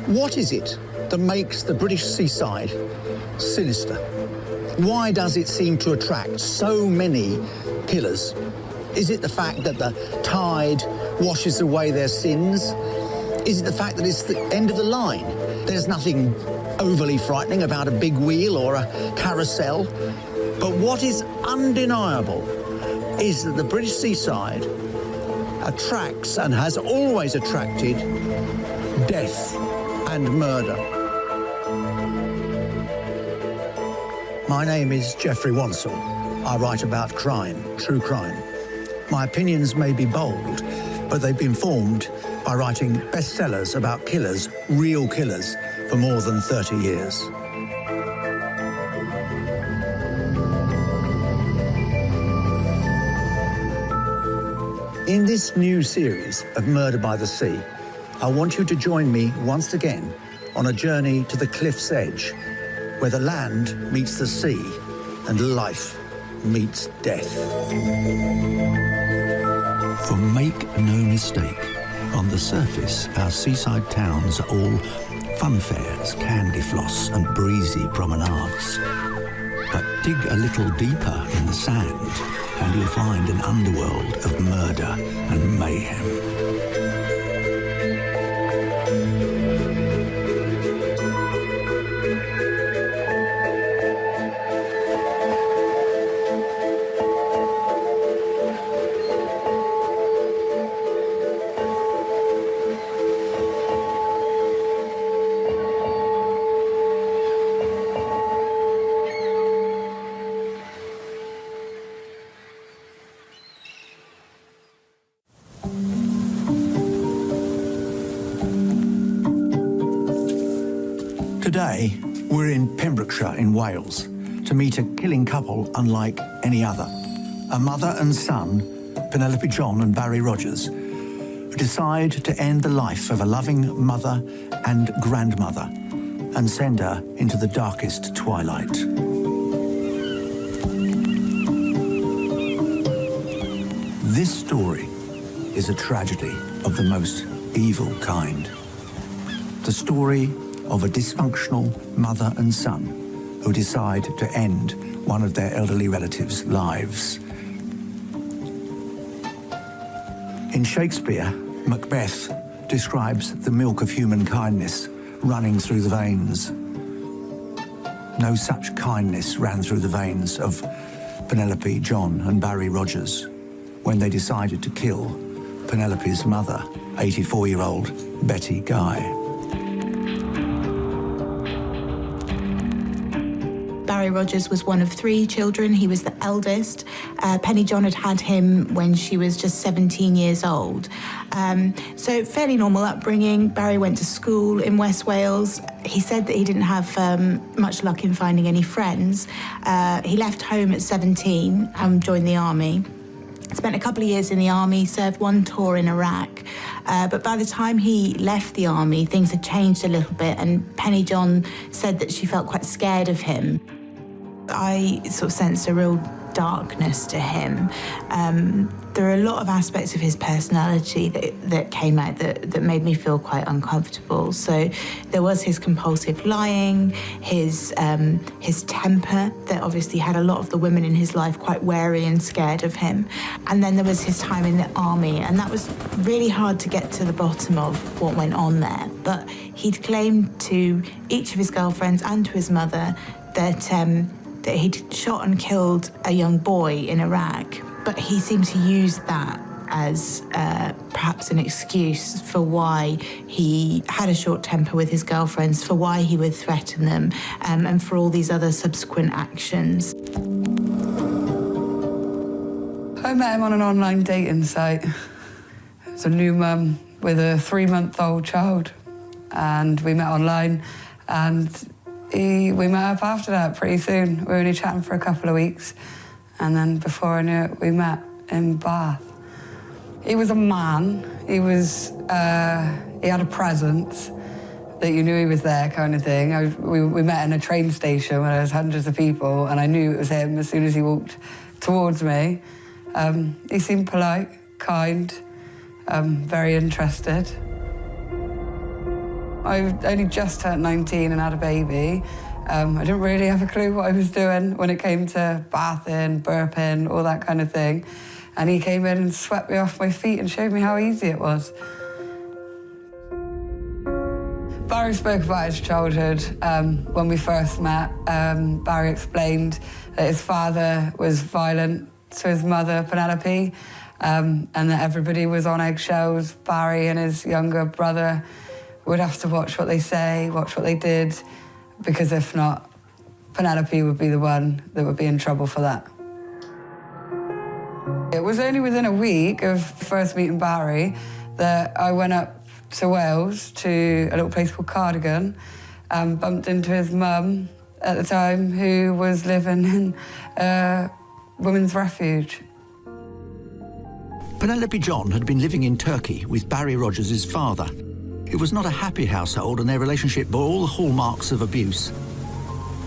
What is it that makes the British seaside sinister? Why does it seem to attract so many killers? Is it the fact that the tide washes away their sins? Is it the fact that it's the end of the line? There's nothing overly frightening about a big wheel or a carousel. But what is undeniable is that the British seaside attracts and has always attracted death and murder. My name is Geoffrey Wansell. I write about crime, true crime. My opinions may be bold, but they've been formed by writing bestsellers about killers, real killers, for more than 30 years. In this new series of Murder by the Sea, I want you to join me once again on a journey to the cliff's edge, where the land meets the sea and life meets death. For make no mistake, on the surface, our seaside towns are all fun fairs, candy floss and breezy promenades. But dig a little deeper in the sand and you'll find an underworld of murder and mayhem. Today, we're in Pembrokeshire in Wales to meet a killing couple unlike any other. A mother and son, Penelope John and Barry Rogers, who decide to end the life of a loving mother and grandmother and send her into the darkest twilight. This story is a tragedy of the most evil kind. The story of a dysfunctional mother and son who decide to end one of their elderly relatives' lives. In Shakespeare, Macbeth describes the milk of human kindness running through the veins. No such kindness ran through the veins of Penelope John and Barry Rogers when they decided to kill Penelope's mother, 84-year-old Betty Guy. Barry Rogers was one of 3 children. He was the eldest. Penny John had had him when she was just 17 years old. So fairly normal upbringing. Barry went to school in West Wales. He said that he didn't have much luck in finding any friends. He left home at 17 and joined the army. Spent a couple of years in the army, served 1 tour in Iraq. But by the time he left the army, things had changed a little bit, and Penny John said that she felt quite scared of him. I sort of sensed a real darkness to him. There are a lot of aspects of his personality that came out that made me feel quite uncomfortable. So there was his compulsive lying, his temper, that obviously had a lot of the women in his life quite wary and scared of him. And then there was his time in the army, and that was really hard to get to the bottom of what went on there. But he'd claimed to each of his girlfriends and to his mother that he'd shot and killed a young boy in Iraq, but he seemed to use that as perhaps an excuse for why he had a short temper with his girlfriends, for why he would threaten them, and for all these other subsequent actions. I met him on an online dating site. It was a new mum with a 3-month-old child, and we met online, and we met up after that pretty soon. We were only chatting for a couple of weeks, and then before I knew it, we met in Bath. He was a man. He was, he had a presence that you knew he was there, kind of thing. We met in a train station where there was hundreds of people, and I knew it was him as soon as he walked towards me. He seemed polite, kind, very interested. I only just turned 19 and had a baby. I didn't really have a clue what I was doing when it came to bathing, burping, all that kind of thing. And he came in and swept me off my feet and showed me how easy it was. Barry spoke about his childhood when we first met. Barry explained that his father was violent to his mother, Penelope, and that everybody was on eggshells. Barry and his younger brother would have to watch what they say, watch what they did, because if not, Penelope would be the one that would be in trouble for that. It was only within a week of first meeting Barry that I went up to Wales, to a little place called Cardigan, and bumped into his mum at the time, who was living in a women's refuge. Penelope John had been living in Turkey with Barry Rogers' father. It was not a happy household, and their relationship bore all the hallmarks of abuse.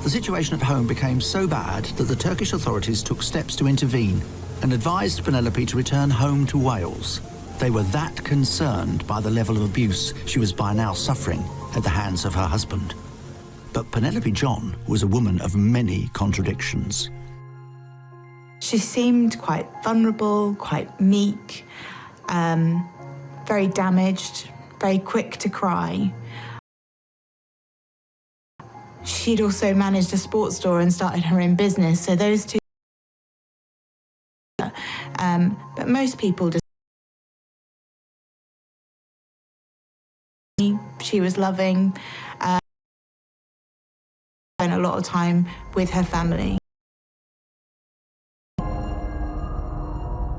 The situation at home became so bad that the Turkish authorities took steps to intervene and advised Penelope to return home to Wales. They were that concerned by the level of abuse she was by now suffering at the hands of her husband. But Penelope John was a woman of many contradictions. She seemed quite vulnerable, quite meek, very damaged, very quick to cry. She'd also managed a sports store and started her own business, so those two. But most people just. She was loving, spent a lot of time with her family.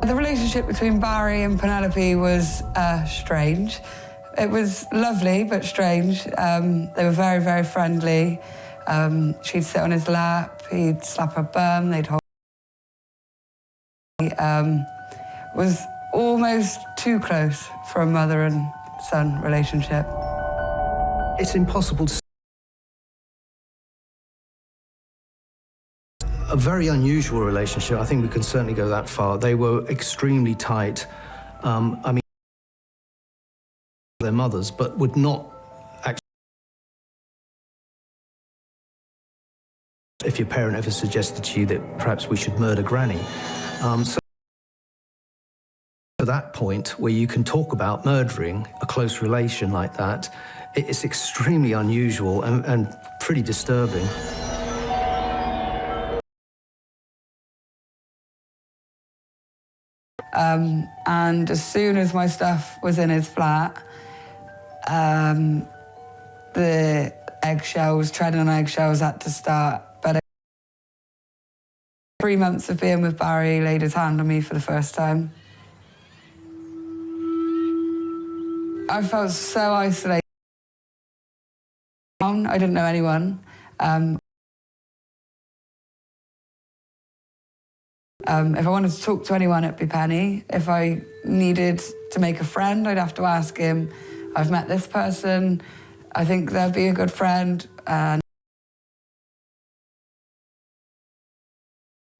The relationship between Barry and Penelope was strange. It was lovely, but strange. They were very, very friendly. She'd sit on his lap, he'd slap her bum, they'd hold. Was almost too close for a mother and son relationship. It's impossible to. A very unusual relationship. I think we can certainly go that far. They were extremely tight. I mean, their mothers, but would not actually. If your parent ever suggested to you that perhaps we should murder Granny. So to that point where you can talk about murdering a close relation like that, it's extremely unusual and pretty disturbing. And as soon as my stuff was in his flat, the eggshells, treading on eggshells had to start. But 3 months of being with Barry, he laid his hand on me for the first time. I felt so isolated. I didn't know anyone. If I wanted to talk to anyone, it'd be Penny. If I needed to make a friend, I'd have to ask him. I've met this person. I think they'll be a good friend. And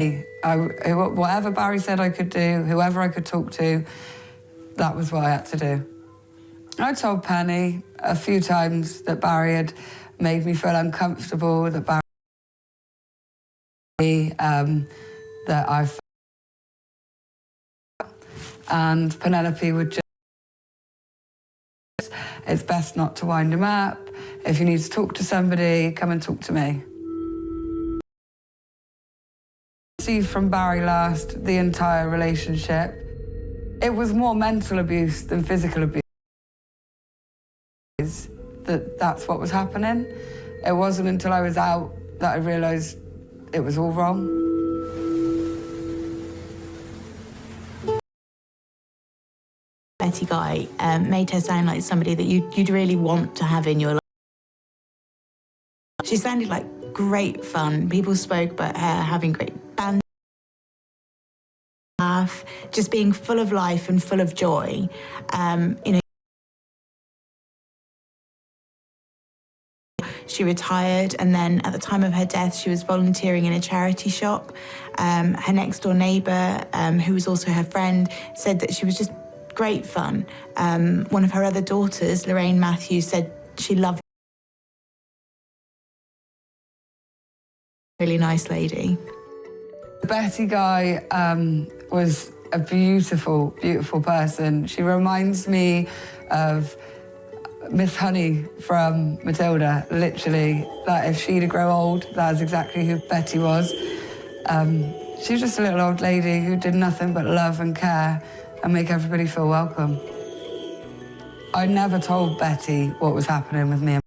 whatever Barry said I could do, whoever I could talk to, that was what I had to do. I told Penny a few times that Barry had made me feel uncomfortable, that Barry, that I. And Penelope would just. It's best not to wind him up. If you need to talk to somebody, come and talk to me. See from Barry last, the entire relationship, it was more mental abuse than physical abuse. That's what was happening. It wasn't until I was out that I realised it was all wrong. Betty Guy made her sound like somebody that you'd really want to have in your life. She sounded like great fun. People spoke about her having great bands, laugh, just being full of life and full of joy. She retired, and then at the time of her death, she was volunteering in a charity shop. Her next door neighbour, who was also her friend, said that she was just great fun. One of her other daughters, Lorraine Matthews, said She loved. Really nice lady. Betty Guy was a beautiful, beautiful person. She reminds me of Miss Honey from Matilda, literally. Like, if she'd grow old, that's exactly who Betty was. She was just a little old lady who did nothing but love and care and make everybody feel welcome. I never told Betty what was happening with me. I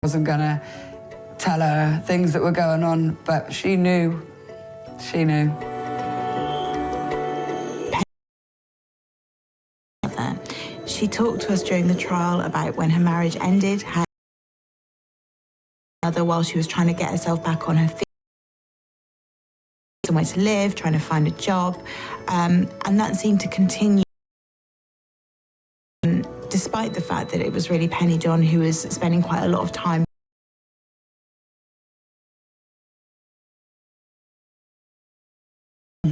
wasn't gonna tell her things that were going on, but she knew. She knew. She talked to us during the trial about when her marriage ended, her mother, while she was trying to get herself back on her feet, somewhere to live, trying to find a job, and that seemed to continue. Despite the fact that it was really Penny John who was spending quite a lot of time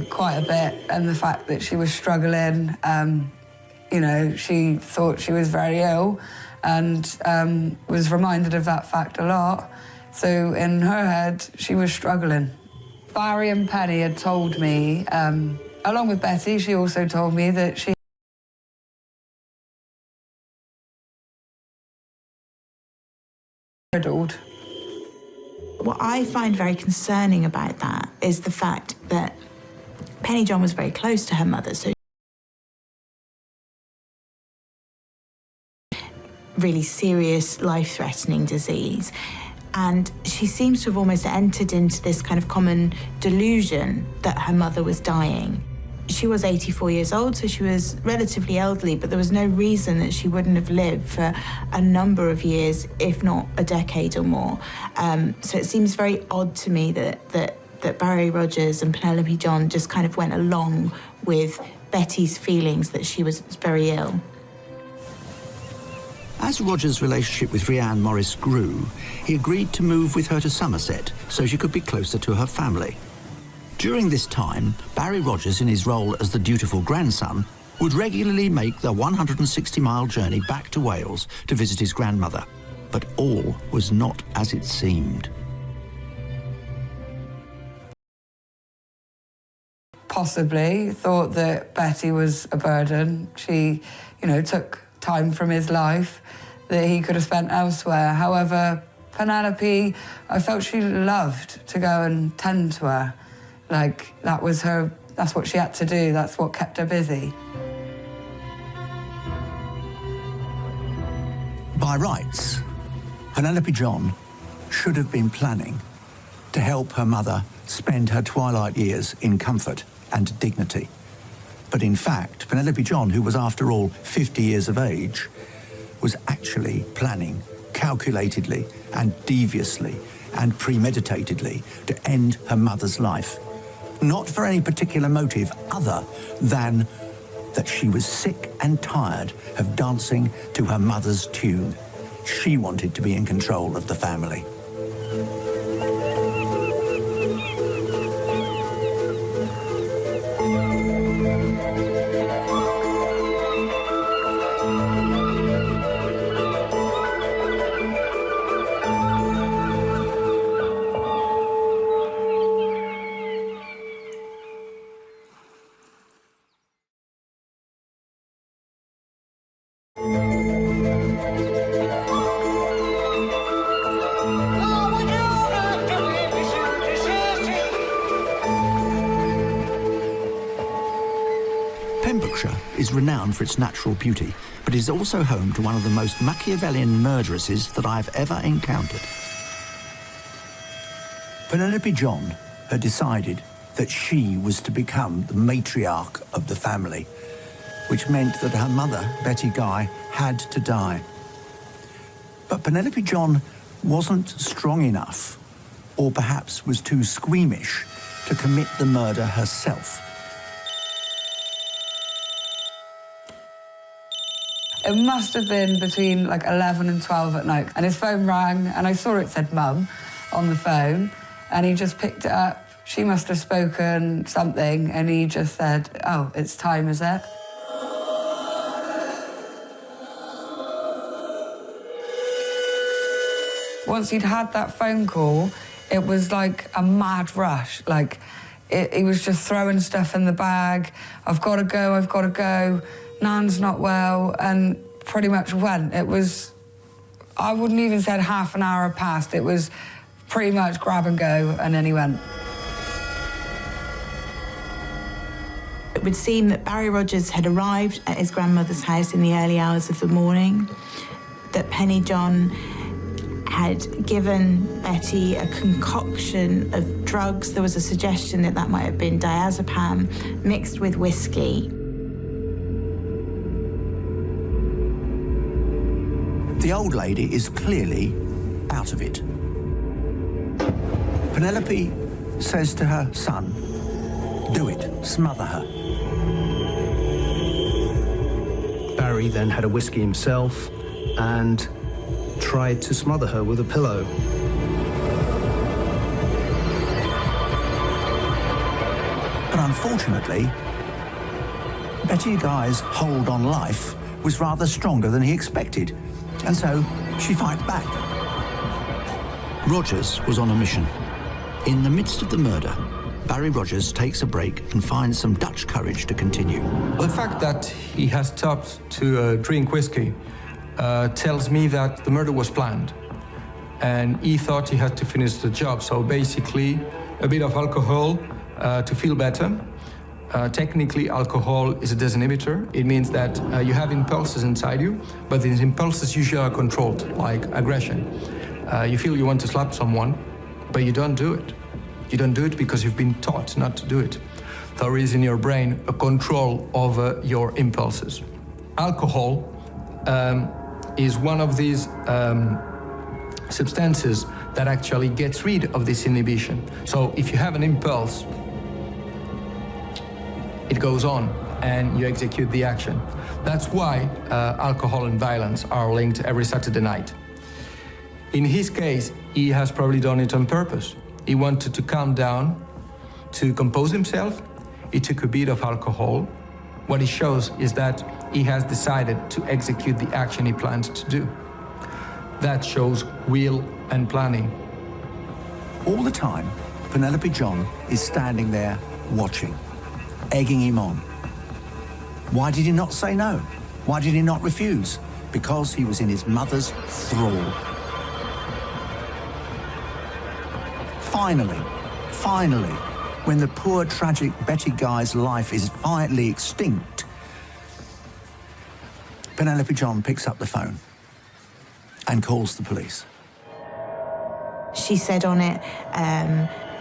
quite a bit, and the fact that she was struggling, you know, she thought she was very ill and was reminded of that fact a lot. So in her head, she was struggling. Barry and Penny had told me, along with Betty, she also told me that she riddled. What I find very concerning about that is the fact that Penny John was very close to her mother, so really serious, life-threatening disease. And she seems to have almost entered into this kind of common delusion that her mother was dying. She was 84 years old, so she was relatively elderly, but there was no reason that she wouldn't have lived for a number of years, if not a decade or more. So it seems very odd to me that Barry Rogers and Penelope John just kind of went along with Betty's feelings that she was very ill. As Roger's relationship with Rhiannon Morris grew, he agreed to move with her to Somerset so she could be closer to her family. During this time, Barry Rogers, in his role as the dutiful grandson, would regularly make the 160-mile journey back to Wales to visit his grandmother. But all was not as it seemed. Possibly thought that Betty was a burden. She, you know, took time from his life that he could have spent elsewhere. However, Penelope, I felt she loved to go and tend to her. Like, that was her, that's what she had to do, that's what kept her busy. By rights, Penelope John should have been planning to help her mother spend her twilight years in comfort and dignity. But in fact, Penelope John, who was after all 50 years of age, was actually planning calculatedly and deviously and premeditatedly to end her mother's life. Not for any particular motive other than that she was sick and tired of dancing to her mother's tune. She wanted to be in control of the family. Pembrokeshire is renowned for its natural beauty, but is also home to one of the most Machiavellian murderesses that I've ever encountered. Penelope John had decided that she was to become the matriarch of the family, which meant that her mother, Betty Guy, had to die. But Penelope John wasn't strong enough, or perhaps was too squeamish, to commit the murder herself. It must have been between like 11 and 12 at night, and his phone rang, and I saw it said Mum on the phone, and he just picked it up. She must have spoken something, and he just said, "Oh, it's time, is it?" once he'd had that phone call, it was like a mad rush. Like, he was just throwing stuff in the bag. I've got to go. Nan's not well, and pretty much went. It was, I wouldn't even said half an hour had passed. It was pretty much grab and go, and then he went. It would seem that Barry Rogers had arrived at his grandmother's house in the early hours of the morning, that Penny John had given Betty a concoction of drugs. There was a suggestion that that might have been diazepam mixed with whiskey. The old lady is clearly out of it. Penelope says to her son, "Do it, smother her." Barry then had a whiskey himself and tried to smother her with a pillow. But unfortunately, Betty Guy's hold on life was rather stronger than he expected, and so she fights back. Rogers was on a mission. In the midst of the murder, Barry Rogers takes a break and finds some Dutch courage to continue. The fact that he has stopped to drink whiskey tells me that the murder was planned, and he thought he had to finish the job. So basically, a bit of alcohol to feel better. Technically, alcohol is a disinhibitor. It means that you have impulses inside you, but these impulses usually are controlled, like aggression. You feel you want to slap someone, but you don't do it. You don't do it because you've been taught not to do it. There is in your brain a control over your impulses. Alcohol is one of these substances that actually gets rid of this inhibition. So if you have an impulse, it goes on and you execute the action. That's why alcohol and violence are linked every Saturday night. In his case, he has probably done it on purpose. He wanted to calm down, to compose himself. He took a bit of alcohol. What it shows is that he has decided to execute the action he planned to do. That shows will and planning. All the time, Penelope John is standing there watching, egging him on. Why did he not say no? Why did he not refuse? Because he was in his mother's thrall. Finally, when the poor, tragic Betty Guy's life is violently extinct, Penelope John picks up the phone and calls the police. She said on it,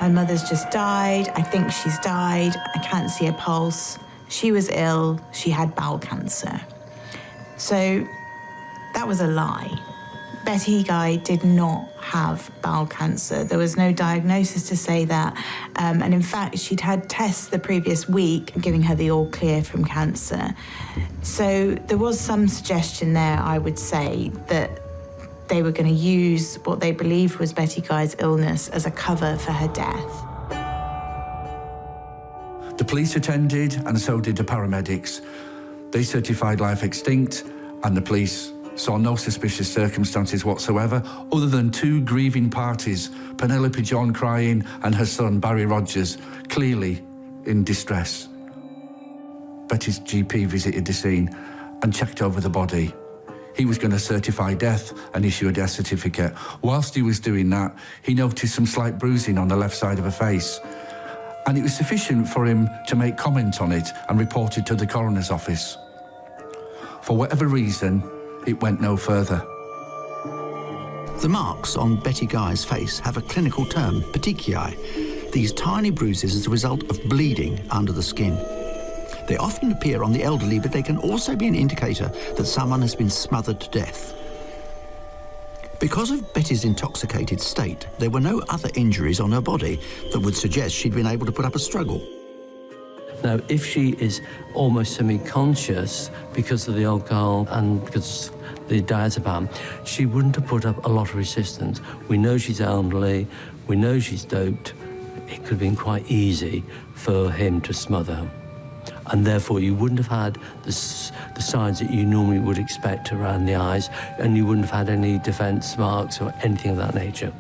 my mother's just died, I think she's died, I can't see a pulse. She was ill, she had bowel cancer. So that was a lie. Betty Guy did not have bowel cancer. There was no diagnosis to say that. And in fact, she'd had tests the previous week giving her the all clear from cancer. So there was some suggestion there, I would say, that they were going to use what they believed was Betty Guy's illness as a cover for her death. The police attended, and so did the paramedics. They certified life extinct, and the police saw no suspicious circumstances whatsoever, other than two grieving parties, Penelope John crying and her son, Barry Rogers, clearly in distress. Betty's GP visited the scene and checked over the body. He was going to certify death and issue a death certificate. Whilst he was doing that, he noticed some slight bruising on the left side of her face, and it was sufficient for him to make comment on it and report it to the coroner's office. For whatever reason, it went no further. The marks on Betty Guy's face have a clinical term, petechiae, these tiny bruises as a result of bleeding under the skin. They often appear on the elderly, but they can also be an indicator that someone has been smothered to death. Because of Betty's intoxicated state, there were no other injuries on her body that would suggest she'd been able to put up a struggle. Now, if she is almost semi-conscious because of the alcohol and because of the diazepam, she wouldn't have put up a lot of resistance. We know she's elderly, we know she's doped. It could have been quite easy for him to smother her. and therefore you wouldn't have had the signs that you normally would expect around the eyes, and you wouldn't have had any defence marks or anything of that nature.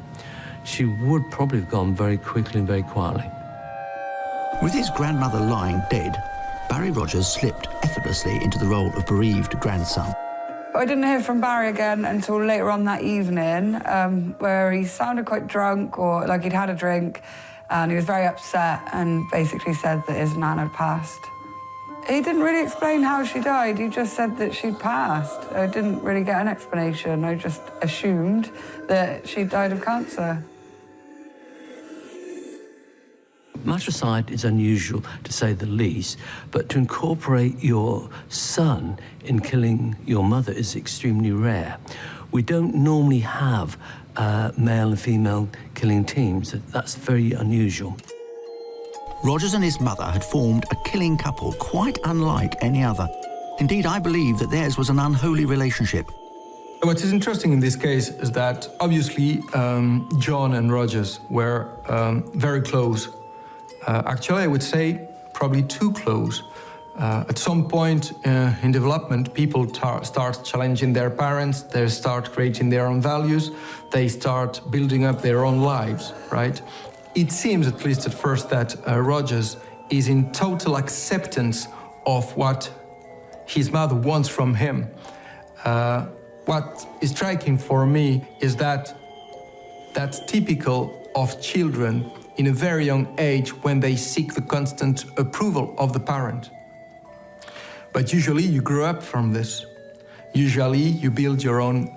She would probably have gone very quickly and very quietly. With his grandmother lying dead, Barry Rogers slipped effortlessly into the role of bereaved grandson. I didn't hear from Barry again until later on that evening, where he sounded quite drunk, or like he'd had a drink, and he was very upset and basically said that his nan had passed. He didn't really explain how she died, he just said that she'd passed. I didn't really get an explanation, I just assumed that she died of cancer. Matricide is unusual, to say the least, but to incorporate your son in killing your mother is extremely rare. We don't normally have male and female killing teams. That's very unusual. Rogers and his mother had formed a killing couple quite unlike any other. Indeed, I believe that theirs was an unholy relationship. What is interesting in this case is that obviously John and Rogers were very close. Actually, I would say probably too close. At some point in development, people start challenging their parents, they start creating their own values, they start building up their own lives, right? It seems, at least at first, that Rogers is in total acceptance of what his mother wants from him. What is striking for me is that that's typical of children in a very young age when they seek the constant approval of the parent. But usually you grow up from this. Usually you build your own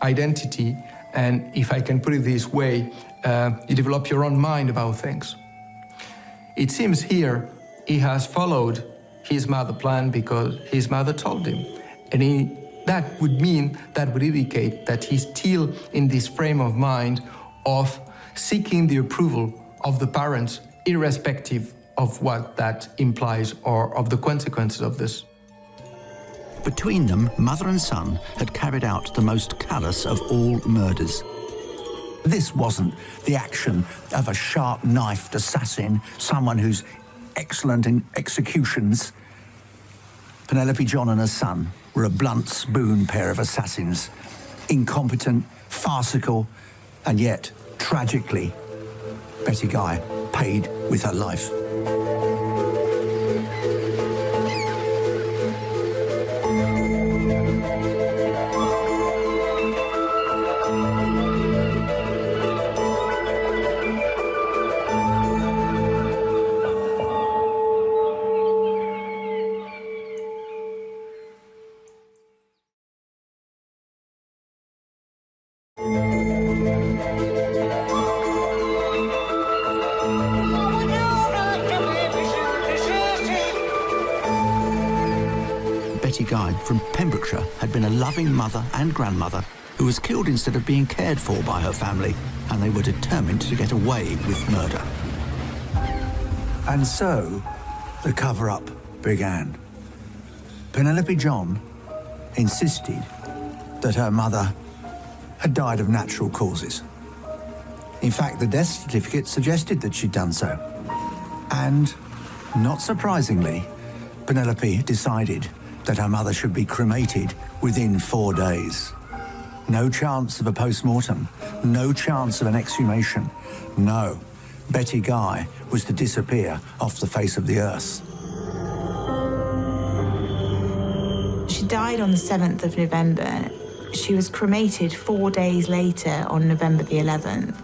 identity, and if I can put it this way, you develop your own mind about things. It seems here he has followed his mother's plan because his mother told him. And that would indicate that he's still in this frame of mind of seeking the approval of the parents, irrespective of what that implies or of the consequences of this. Between them, mother and son had carried out the most callous of all murders. This wasn't the action of a sharp-knifed assassin, someone who's excellent in executions. Penelope John and her son were a blunt spoon pair of assassins, incompetent, farcical, and yet, tragically, Betty Guy paid with her life. Betty Guy from Pembrokeshire had been a loving mother and grandmother who was killed instead of being cared for by her family, and they were determined to get away with murder. And so, the cover-up began. Penelope John insisted that her mother had died of natural causes. In fact, the death certificate suggested that she'd done so. And, not surprisingly, Penelope decided that her mother should be cremated within 4 days. No chance of a post-mortem, no chance of an exhumation. No, Betty Guy was to disappear off the face of the earth. She died on the 7th of November. She was cremated 4 days later on November the 11th.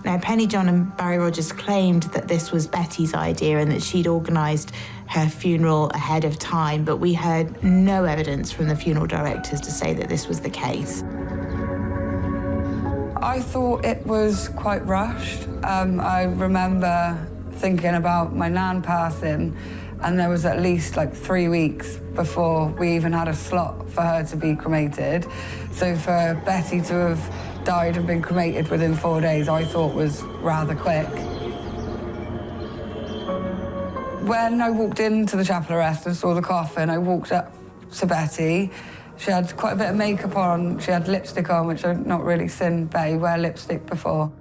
Now, Penny John and Barry Rogers claimed that this was Betty's idea and that she'd organised her funeral ahead of time, but we heard no evidence from the funeral directors to say that this was the case. I thought it was quite rushed. I remember thinking about my nan passing, and there was at least like 3 weeks before we even had a slot for her to be cremated. So for Betty to have died and been cremated within 4 days, I thought was rather quick. When I walked into the chapel arrest and saw the coffin, I walked up to Betty. She had quite a bit of makeup on, she had lipstick on, which I've not really seen Betty wear lipstick before.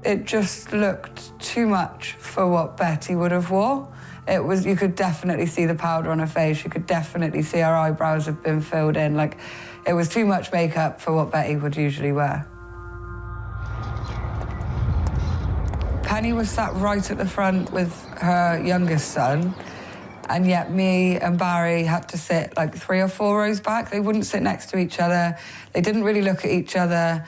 It just looked too much for what Betty would have wore. You could definitely see the powder on her face. You could definitely see her eyebrows have been filled in. Like, it was too much makeup for what Betty would usually wear. Penny was sat right at the front with her youngest son, and yet me and Barry had to sit like 3 or 4 rows back. They wouldn't sit next to each other. They didn't really look at each other.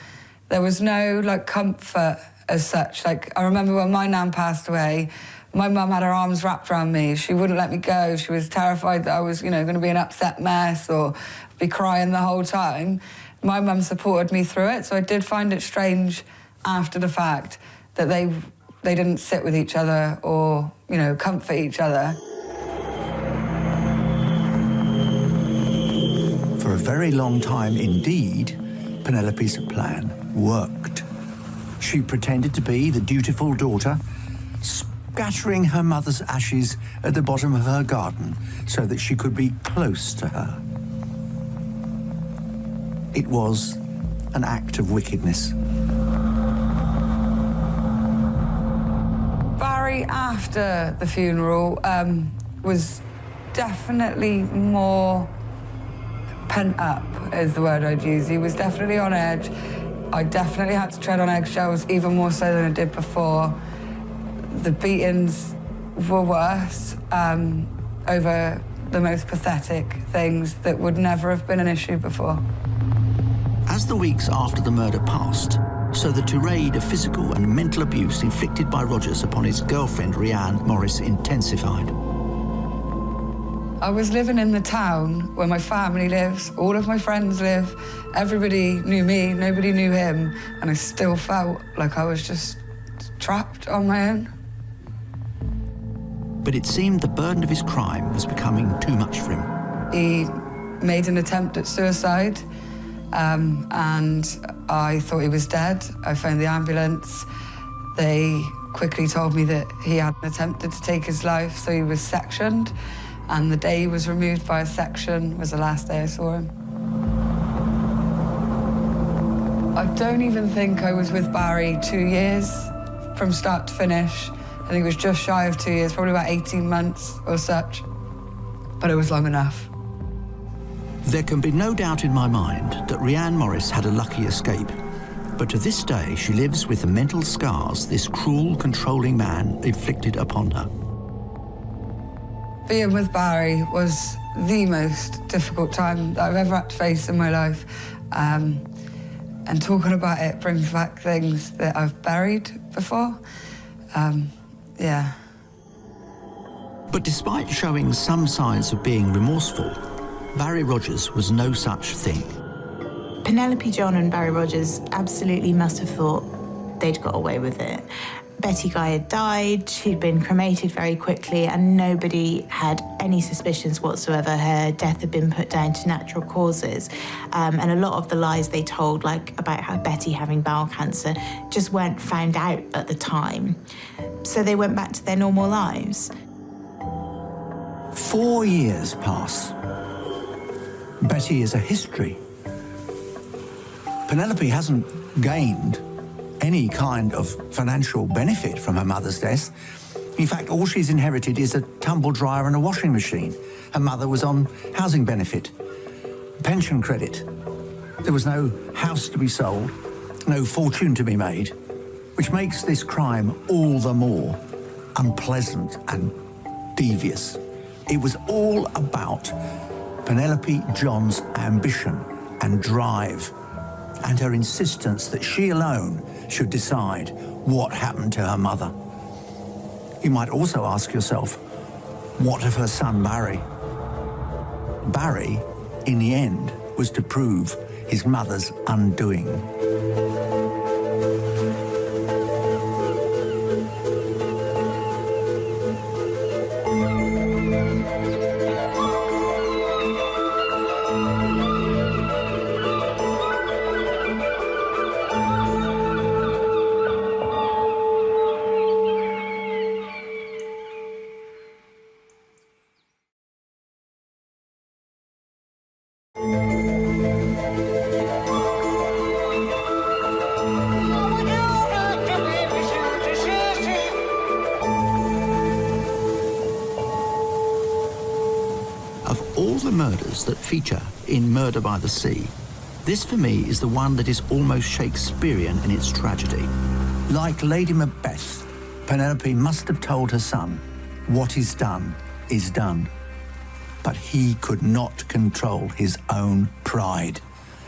There was no like comfort as such. Like, I remember when my nan passed away, my mum had her arms wrapped around me. She wouldn't let me go. She was terrified that I was, going to be an upset mess or be crying the whole time. My mum supported me through it, so I did find it strange after the fact that they didn't sit with each other or, comfort each other. For a very long time indeed, Penelope's plan worked. She pretended to be the dutiful daughter, scattering her mother's ashes at the bottom of her garden so that she could be close to her. It was an act of wickedness. Barry, after the funeral, was definitely more pent up, is the word I'd use. He was definitely on edge. I definitely had to tread on eggshells, even more so than I did before. The beatings were worse, over the most pathetic things that would never have been an issue before. As the weeks after the murder passed, so the tirade of physical and mental abuse inflicted by Rogers upon his girlfriend, Rhiann Morris, intensified. I was living in the town where my family lives, all of my friends live. Everybody knew me, nobody knew him, and I still felt like I was just trapped on my own. But it seemed the burden of his crime was becoming too much for him. He made an attempt at suicide, and I thought he was dead. I phoned the ambulance. They quickly told me that he had attempted to take his life, so he was sectioned, and the day he was removed by a section was the last day I saw him. I don't even think I was with Barry 2 years from start to finish. I think it was just shy of 2 years, probably about 18 months or such, but it was long enough. There can be no doubt in my mind that Rhiann Morris had a lucky escape, but to this day she lives with the mental scars this cruel, controlling man inflicted upon her. Being with Barry was the most difficult time that I've ever had to face in my life. And talking about it brings back things that I've buried before. Yeah. But despite showing some signs of being remorseful, Barry Rogers was no such thing. Penelope John and Barry Rogers absolutely must have thought they'd got away with it. Betty Guy had died, she'd been cremated very quickly, and nobody had any suspicions whatsoever. Her death had been put down to natural causes. And a lot of the lies they told, like about how Betty having bowel cancer, just weren't found out at the time. So they went back to their normal lives. 4 years pass. Betty is a history. Penelope hasn't gained any kind of financial benefit from her mother's death. In fact, all she's inherited is a tumble dryer and a washing machine. Her mother was on housing benefit, pension credit. There was no house to be sold, no fortune to be made, which makes this crime all the more unpleasant and devious. It was all about Penelope John's ambition and drive, and her insistence that she alone should decide what happened to her mother. You might also ask yourself, what of her son Barry? Barry, in the end, was to prove his mother's undoing. Of all the murders that feature in Murder by the Sea, this for me is the one that is almost Shakespearean in its tragedy. Like Lady Macbeth, Penelope must have told her son, what is done is done. But he could not control his own pride.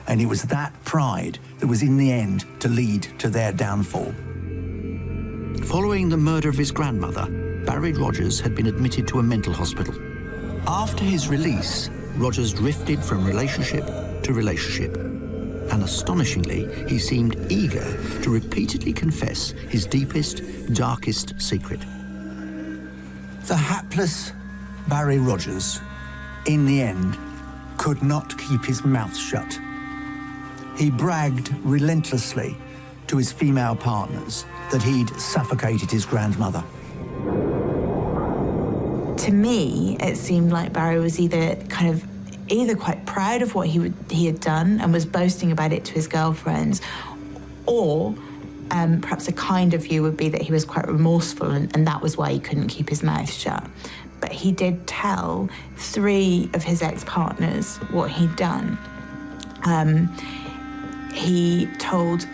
And it was that pride that was in the end to lead to their downfall. Following the murder of his grandmother, Barry Rogers had been admitted to a mental hospital. After his release, Rogers drifted from relationship to relationship. And astonishingly, he seemed eager to repeatedly confess his deepest, darkest secret. The hapless Barry Rogers, in the end, could not keep his mouth shut. He bragged relentlessly to his female partners that he'd suffocated his grandmother. To me, it seemed like Barry was either quite proud of what he had done and was boasting about it to his girlfriends, or perhaps a kinder view would be that he was quite remorseful and that was why he couldn't keep his mouth shut. But he did tell 3 of his ex-partners what he'd done. He told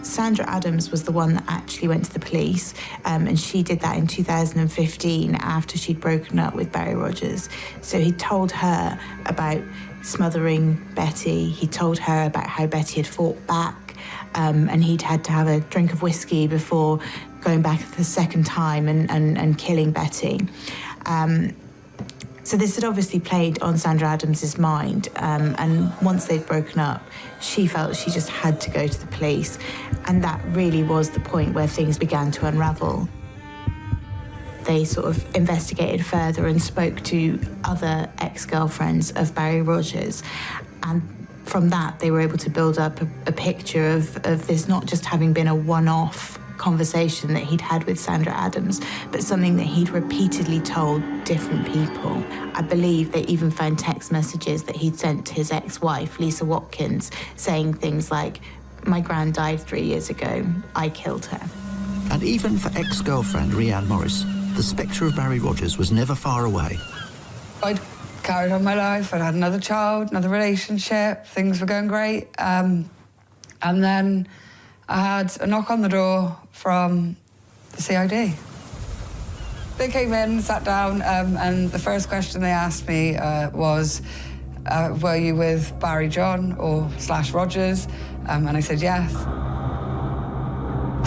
Sandra Adams was the one that actually went to the police, and she did that in 2015 after she'd broken up with Barry Rogers. So he told her about smothering Betty. He told her about how Betty had fought back, and he'd had to have a drink of whiskey before going back the second time and killing Betty. So this had obviously played on Sandra Adams's mind, and once they'd broken up, she felt she just had to go to the police, and that really was the point where things began to unravel. They sort of investigated further and spoke to other ex-girlfriends of Barry Rogers, and from that they were able to build up a picture of this not just having been a one-off conversation that he'd had with Sandra Adams, but something that he'd repeatedly told different people. I believe they even found text messages that he'd sent to his ex-wife, Lisa Watkins, saying things like, "My gran died 3 years ago, I killed her." And even for ex-girlfriend Rhiann Morris, the spectre of Barry Rogers was never far away. I'd carried on my life, I'd had another child, another relationship, things were going great. And then I had a knock on the door from the CID. They came in, sat down, and the first question they asked me was, were you with Barry John or /Rogers? And I said yes.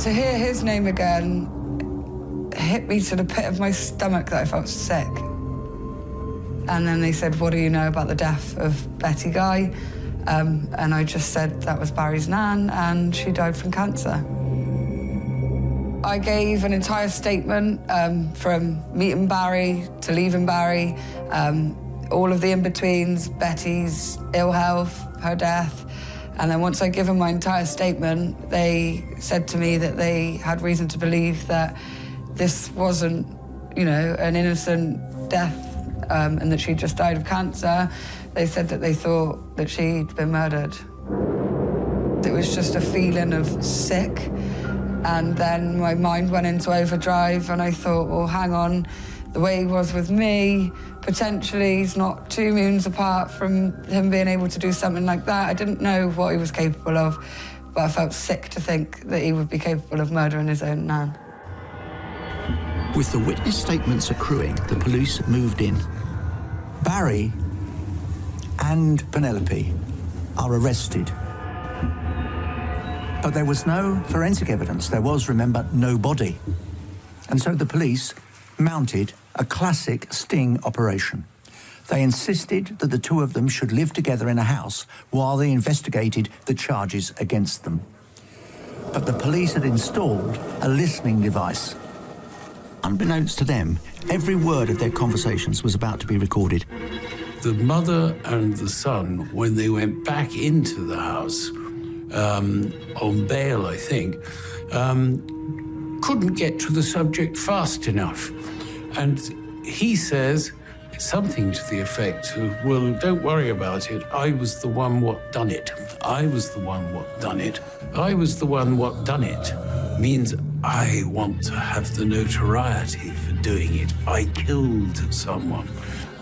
To hear his name again hit me to the pit of my stomach that I felt sick. And then they said, what do you know about the death of Betty Guy? And I just said that was Barry's nan and she died from cancer. I gave an entire statement from meeting Barry to leaving Barry, all of the in-betweens, Betty's ill health, her death. And then once I'd given my entire statement, they said to me that they had reason to believe that this wasn't, an innocent death and that she'd just died of cancer. They said that they thought that she'd been murdered. It was just a feeling of sick. And then my mind went into overdrive and I thought, well, hang on, the way he was with me, potentially he's not 2 moons apart from him being able to do something like that. I didn't know what he was capable of, but I felt sick to think that he would be capable of murdering his own nan. With the witness statements accruing, the police moved in. Barry and Penelope are arrested. But there was no forensic evidence. There was, remember, no body. And so the police mounted a classic sting operation. They insisted that the 2 of them should live together in a house while they investigated the charges against them. But the police had installed a listening device. Unbeknownst to them, every word of their conversations was about to be recorded. The mother and the son, when they went back into the house, on bail, I think, couldn't get to the subject fast enough. And he says something to the effect of, well, don't worry about it. I was the one what done it. I was the one what done it. I was the one what done it. Means I want to have the notoriety for doing it. I killed someone.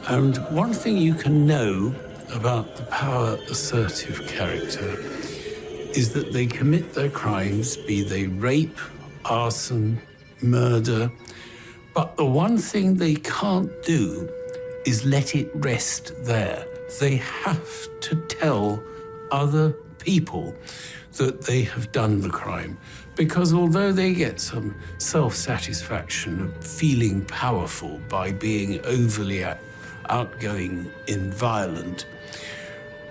And one thing you can know about the power assertive character is that they commit their crimes, be they rape, arson, murder, but the one thing they can't do is let it rest there. They have to tell other people that they have done the crime. Because although they get some self-satisfaction of feeling powerful by being overly outgoing and violent,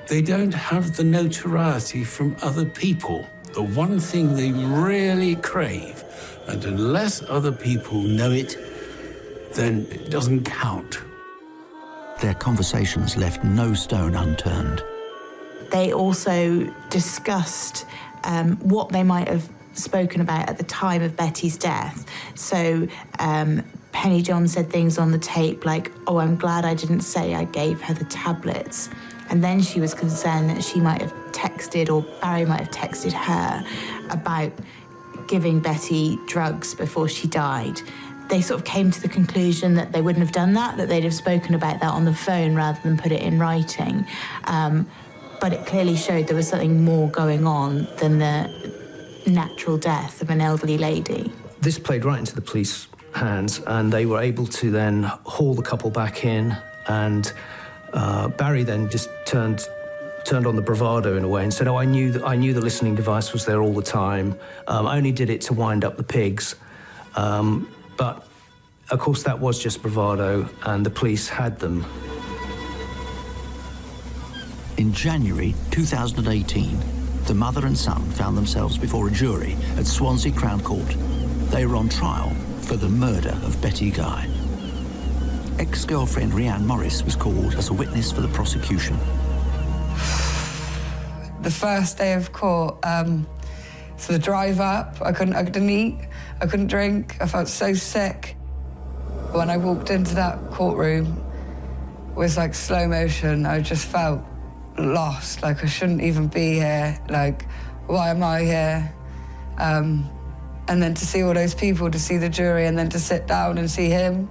they don't have the notoriety from other people. The one thing they really crave, and unless other people know it, then it doesn't count. Their conversations left no stone unturned. They also discussed what they might have spoken about at the time of Betty's death. So Penny John said things on the tape like, "Oh, I'm glad I didn't say I gave her the tablets." And then she was concerned that she might have texted, or Barry might have texted her about giving Betty drugs before she died. They sort of came to the conclusion that they wouldn't have done that, that they'd have spoken about that on the phone rather than put it in writing. But it clearly showed there was something more going on than the natural death of an elderly lady. This played right into the police hands, and they were able to then haul the couple back in, and Barry then just turned on the bravado in a way and said, "Oh, I knew the listening device was there all the time. I only did it to wind up the pigs." But of course that was just bravado, and the police had them. In January 2018, the mother and son found themselves before a jury at Swansea Crown Court. They were on trial for the murder of Betty Guy. Ex-girlfriend Rhianne Morris was called as a witness for the prosecution. The first day of court, so the drive up, I couldn't eat, I couldn't drink, I felt so sick. When I walked into that courtroom, it was like slow motion. I just felt lost, like I shouldn't even be here, like, why am I here? And then to see all those people, to see the jury, and then to sit down and see him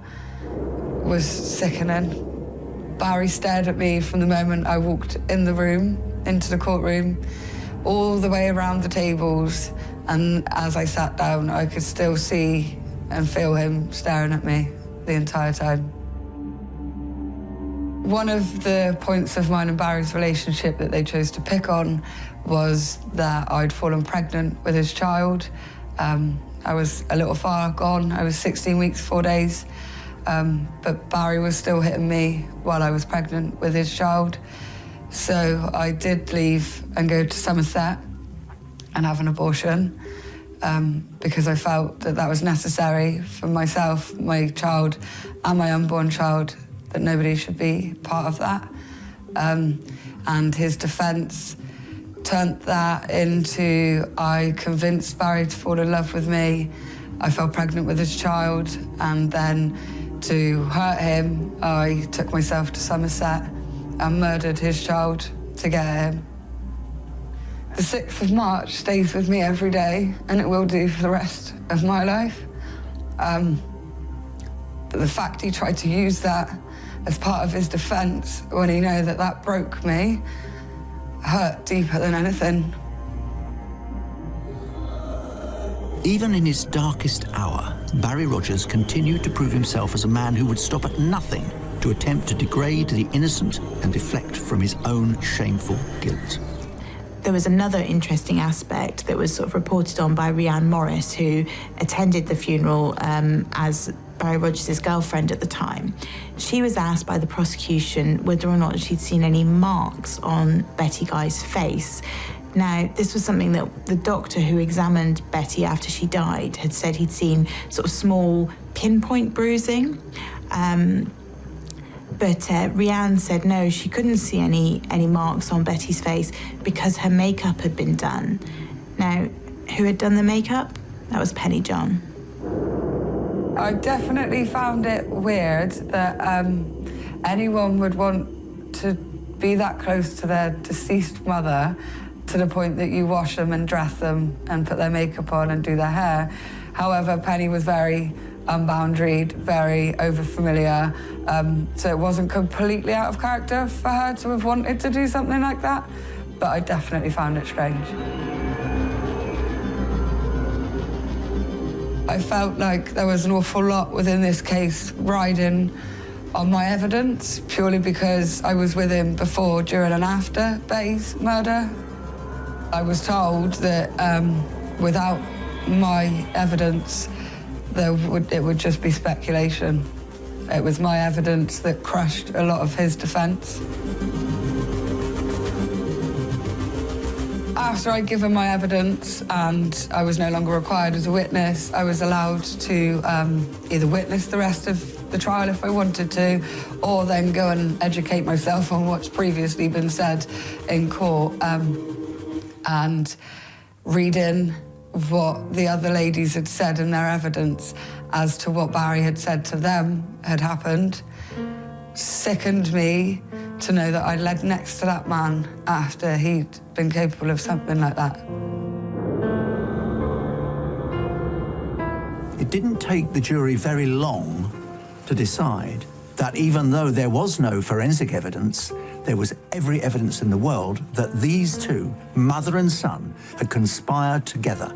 was sickening. Barry stared at me from the moment I walked in the room, into the courtroom, all the way around the tables, and as I sat down, I could still see and feel him staring at me the entire time. One of the points of mine and Barry's relationship that they chose to pick on was that I'd fallen pregnant with his child. I was a little far gone. I was 16 weeks, 4 days. But Barry was still hitting me while I was pregnant with his child. So I did leave and go to Somerset and have an abortion because I felt that that was necessary for myself, my child, and my unborn child, that nobody should be part of that. And his defence turned that into, I convinced Barry to fall in love with me. I fell pregnant with his child, and then to hurt him, I took myself to Somerset and murdered his child to get at him. The 6th of March stays with me every day, and it will do for the rest of my life. The fact he tried to use that as part of his defence when he knew that that broke me hurt deeper than anything. Even in his darkest hour, Barry Rogers continued to prove himself as a man who would stop at nothing to attempt to degrade the innocent and deflect from his own shameful guilt. There was another interesting aspect that was sort of reported on by Rhianne Morris, who attended the funeral as Barry Rogers' girlfriend at the time. She was asked by the prosecution whether or not she'd seen any marks on Betty Guy's face. Now, this was something that the doctor who examined Betty after she died had said he'd seen sort of small pinpoint bruising. But Rhianne said no, she couldn't see any marks on Betty's face because her makeup had been done. Now, who had done the makeup? That was Penny John. I definitely found it weird that anyone would want to be that close to their deceased mother to the point that you wash them and dress them and put their makeup on and do their hair. However, Penny was very unboundaried, very over-familiar. So it wasn't completely out of character for her to have wanted to do something like that, but I definitely found it strange. I felt like there was an awful lot within this case riding on my evidence, purely because I was with him before, during and after Betty's murder. I was told that without my evidence, it would just be speculation. It was my evidence that crushed a lot of his defence. After I'd given my evidence and I was no longer required as a witness, I was allowed to either witness the rest of the trial if I wanted to, or then go and educate myself on what's previously been said in court, and reading what the other ladies had said in their evidence as to what Barry had said to them had happened sickened me to know that I led next to that man after he'd been capable of something like that. It didn't take the jury very long to decide that even though there was no forensic evidence, there was every evidence in the world that these two, mother and son, had conspired together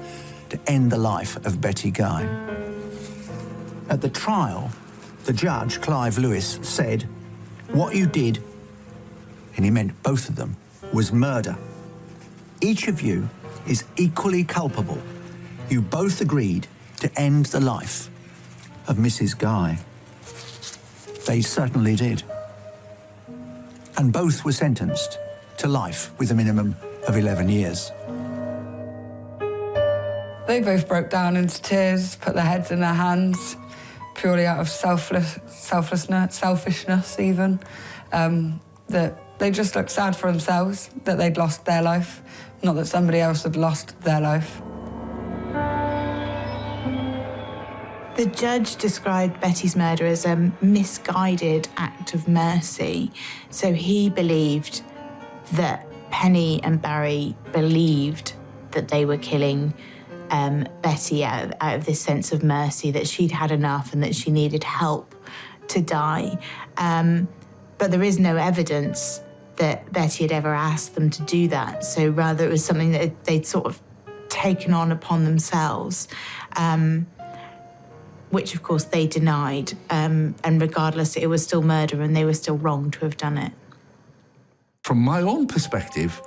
to end the life of Betty Guy. At the trial, the judge, Clive Lewis, said, "What you did," and he meant both of them, "was murder. Each of you is equally culpable. You both agreed to end the life of Mrs. Guy." They certainly did. And both were sentenced to life with a minimum of 11 years. They both broke down into tears, put their heads in their hands, purely out of selfishness even, that they just looked sad for themselves, that they'd lost their life, not that somebody else had lost their life. The judge described Betty's murder as a misguided act of mercy. So he believed that Penny and Barry believed that they were killing Betty out of this sense of mercy, that she'd had enough and that she needed help to die. But there is no evidence that Betty had ever asked them to do that. So rather it was something that they'd sort of taken on upon themselves. Which of course they denied, and regardless, it was still murder and they were still wrong to have done it. From my own perspective,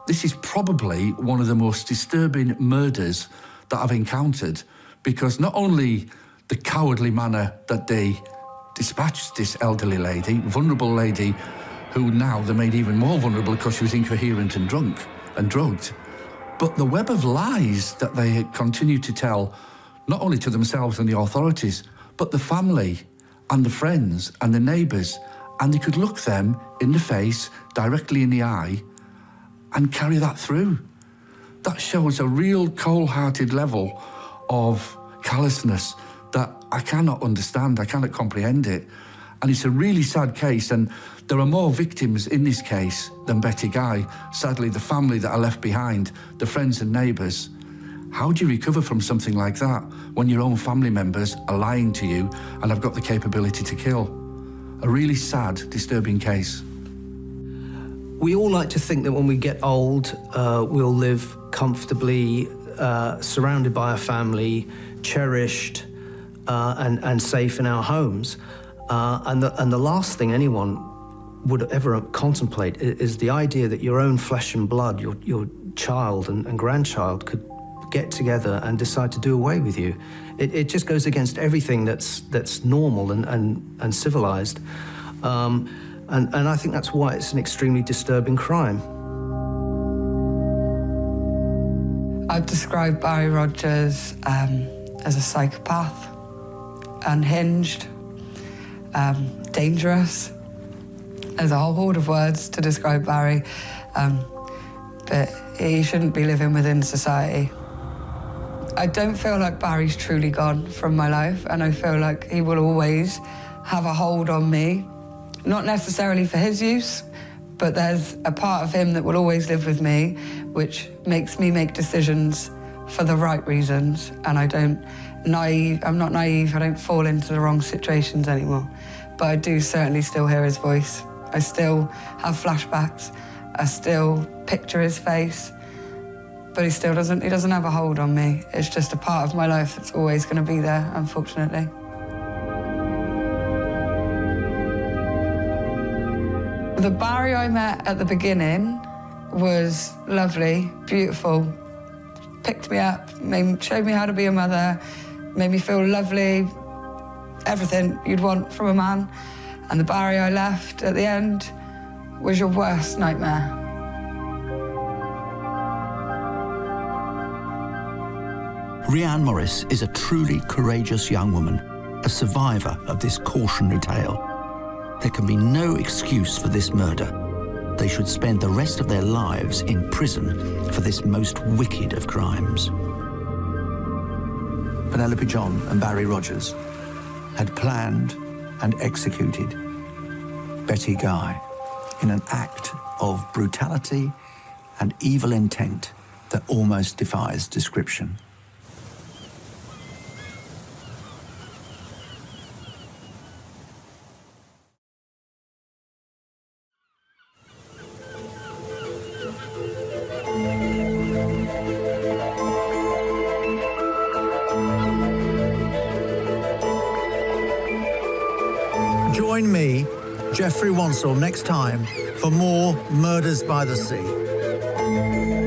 this is probably one of the most disturbing murders that I've encountered, because not only the cowardly manner that they dispatched this elderly lady, vulnerable lady, who now they made even more vulnerable because she was incoherent and drunk and drugged, but the web of lies that they continued to tell, not only to themselves and the authorities, but the family and the friends and the neighbours, and they could look them in the face, directly in the eye, and carry that through. That shows a real cold-hearted level of callousness that I cannot understand, I cannot comprehend it. And it's a really sad case, and there are more victims in this case than Betty Guy. Sadly, the family that are left behind, the friends and neighbours. How do you recover from something like that when your own family members are lying to you and have got the capability to kill? A really sad, disturbing case. We all like to think that when we get old, we'll live comfortably, surrounded by our family, cherished and safe in our homes. And the last thing anyone would ever contemplate is the idea that your own flesh and blood, your child and grandchild could get together and decide to do away with you. It just goes against everything that's normal and civilized. And I think that's why it's an extremely disturbing crime. I'd describe Barry Rogers as a psychopath, unhinged, dangerous. There's a whole horde of words to describe Barry, but he shouldn't be living within society. I don't feel like Barry's truly gone from my life, and I feel like he will always have a hold on me. Not necessarily for his use, but there's a part of him that will always live with me, which makes me make decisions for the right reasons, and I'm not naive, I don't fall into the wrong situations anymore. But I do certainly still hear his voice. I still have flashbacks. I still picture his face. But he doesn't have a hold on me. It's just a part of my life that's always going to be there, unfortunately. The Barry I met at the beginning was lovely, beautiful, picked me up, showed me how to be a mother, made me feel lovely, everything you'd want from a man. And the Barry I left at the end was your worst nightmare. Rhianne Morris is a truly courageous young woman, a survivor of this cautionary tale. There can be no excuse for this murder. They should spend the rest of their lives in prison for this most wicked of crimes. Penelope John and Barry Rogers had planned and executed Betty Guy in an act of brutality and evil intent that almost defies description. Join me, Jeffrey Wansell, next time for more Murders by the Sea.